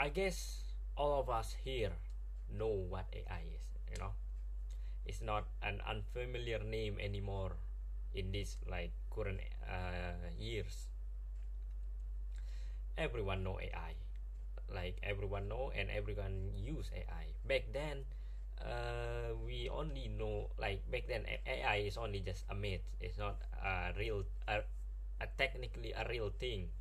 I guess all of us here know what AI is. It's not an unfamiliar name anymore in this like current years. Everyone know AI, like everyone know and everyone use AI. Back then, we only know, like back then AI is only just a myth. It's not a real, a technically a real thing.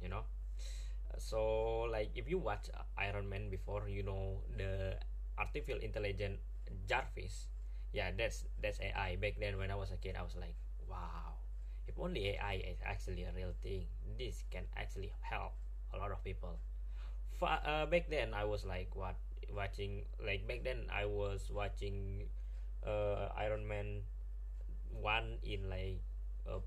So like if you watch Iron Man before, the artificial intelligence Jarvis. Yeah, that's AI. Back then when I was a kid, I was like, wow, if only AI is actually a real thing, this can actually help a lot of people. Back then I was like, what, watching, like back then I was watching Iron Man 1 in like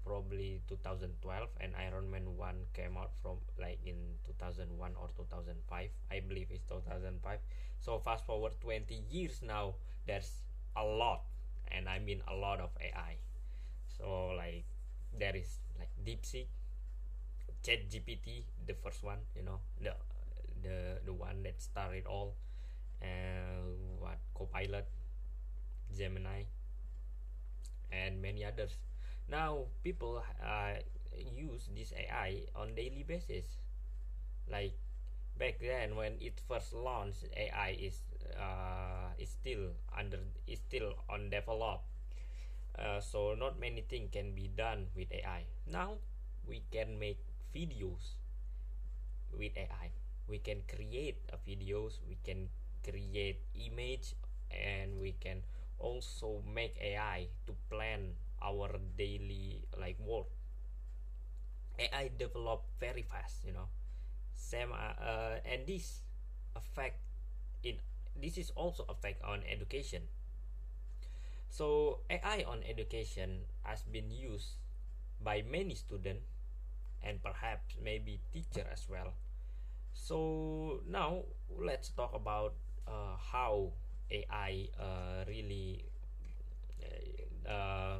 probably 2012, and Iron Man 1 came out from like in 2001 or 2005. I believe it's 2005. So fast forward 20 years now, there's a lot, and I mean a lot of AI. So like there is like DeepSeek, ChatGPT, the first one, the one that started all, what, Copilot, Gemini, and many others. Now people use this AI on daily basis. Like back then when it first launched, AI is still under is still on develop. So not many things can be done with AI. Now we can make videos with AI. We can create videos, we can create image, and we can also make AI to plan our daily like work. AI develop very fast. Same, and affect in this is also affect on education. So AI on education has been used by many students and perhaps maybe teacher as well. So now let's talk about how AI really uh,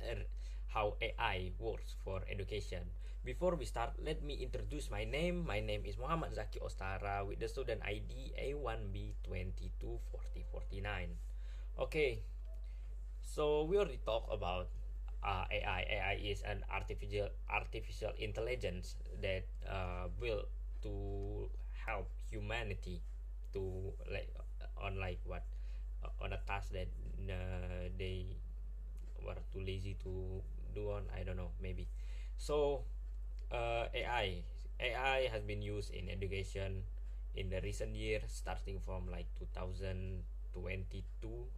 er, how AI works for education. Before we start, let me introduce my name. My name is Muhammad Zaki Ostara with the student ID A1B224049. Okay, so we already talked about AI. AI is an artificial intelligence that will to help humanity to like on like what on a task that they were too lazy to do on. I don't know, maybe. So AI has been used in education in the recent years, starting from like 2022,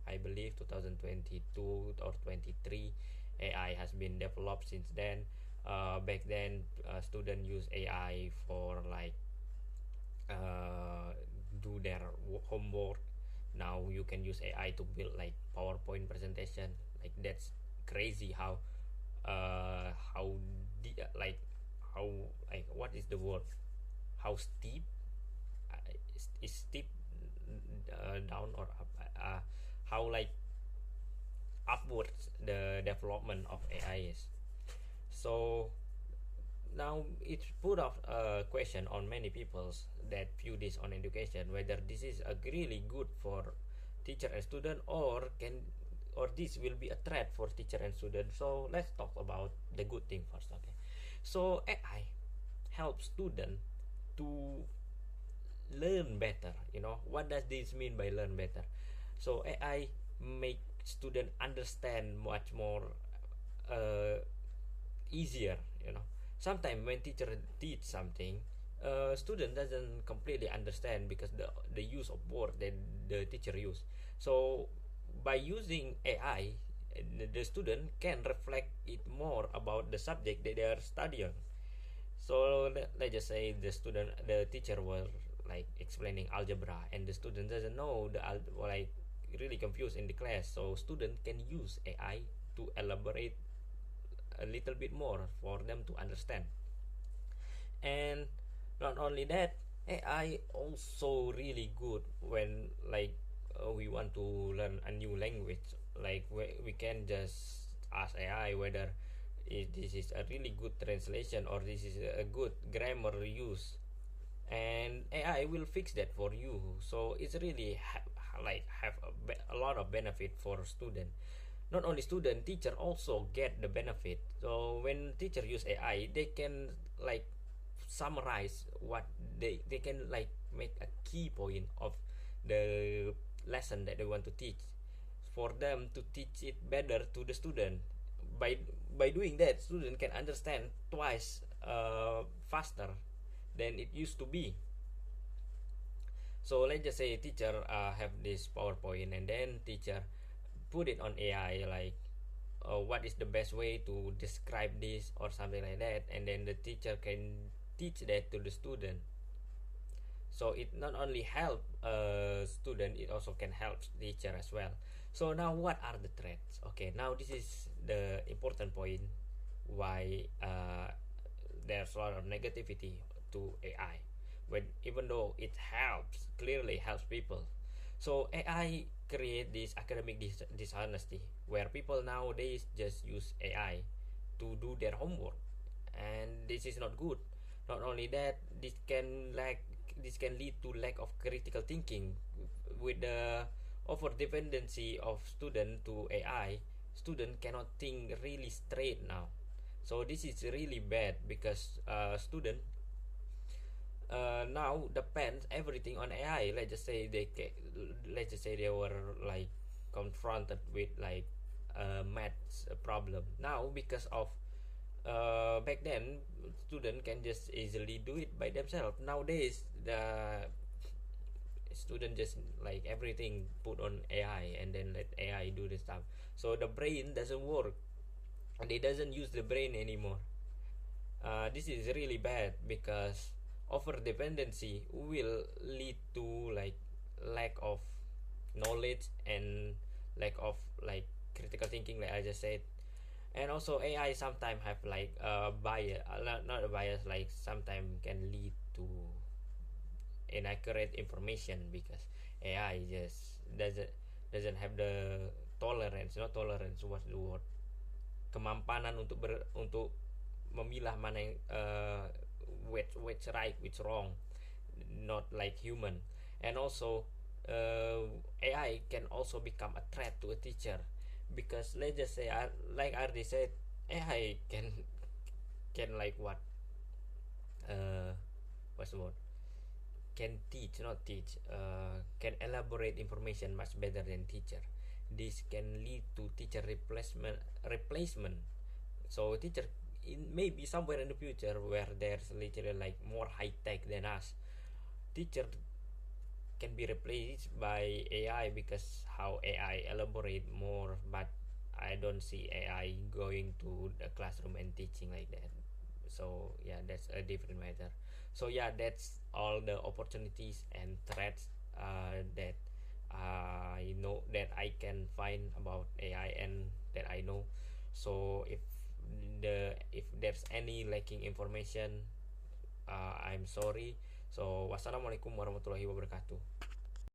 I believe 2022 or 23. AI has been developed since then. Back then, students use AI for like uh, do their homework. Now you can use AI to build like PowerPoint presentation. Like that's crazy how like how, like, what is the word, how steep is steep down or up, how like upwards the development of AI is. So now it's put up a question on many peoples that view this on education, whether this is a really good for teacher and student, or this will be a threat for teacher and student. So let's talk about the good thing first. Okay, so AI helps student to learn better. What does this mean by learn better? So AI make student understand much more uh, easier. Sometimes when teacher teach something, student doesn't completely understand because the use of word that the teacher use. So by using AI, the student can reflect it more about the subject that they are studying. So let's just say the teacher was like explaining algebra, and the student doesn't know like really confused in the class. So student can use AI to elaborate a little bit more for them to understand. And not only that, AI also really good when like we want to learn a new language. Like we can just ask AI whether this is a really good translation or this is a good grammar use. And AI will fix that for you. So it's really have a lot of benefit for student. Not only student, teacher also get the benefit. So when teacher use AI, they can like summarize what they can like make a key point of the lesson that they want to teach, for them to teach it better to the student. By doing that, student can understand twice faster than it used to be. So let's just say teacher have this PowerPoint, and then teacher put it on AI, like what is the best way to describe this or something like that, and then the teacher can teach that to the student. So it not only help student, it also can help teacher as well. So now what are the threats? Okay, now this is the important point, why there's a lot of negativity to AI, when even though it helps, clearly helps people. So AI create this academic dishonesty, where people nowadays just use AI to do their homework, and this is not good. Not only that, this can lead to lack of critical thinking. With the over dependency of student to AI, student cannot think really straight now. So this is really bad, because student now depends everything on AI. Let's just say they were like confronted with like maths problem. Now because of back then, student can just easily do it by themselves. Nowadays the student just like everything put on AI, and then let AI do the stuff. So the brain doesn't work, and they doesn't use the brain anymore. This is really bad, because over dependency will lead to like lack of knowledge and lack of like critical thinking, like I just said. And also AI sometimes have like a bias, not a bias, like sometimes can lead to inaccurate information, because AI just doesn't have the tolerance, not tolerance, what's the word, kemampanan untuk memilah mana yang which right, which wrong, not like human. And also AI can also become a threat to a teacher, because let's just say, like Ardi said, AI can like what, what's the word, can teach, not teach, can elaborate information much better than teacher. This can lead to teacher replacement. So teacher in maybe somewhere in the future, where there's literally like more high tech than us, teacher can be replaced by AI, because how AI elaborate more. But I don't see AI going to the classroom and teaching like that. So yeah, that's a different matter. So yeah, that's all the opportunities and threats that I know, that I can find about AI, and that I know. So if there's any lacking information, I'm sorry. So wassalamualaikum warahmatullahi wabarakatuh.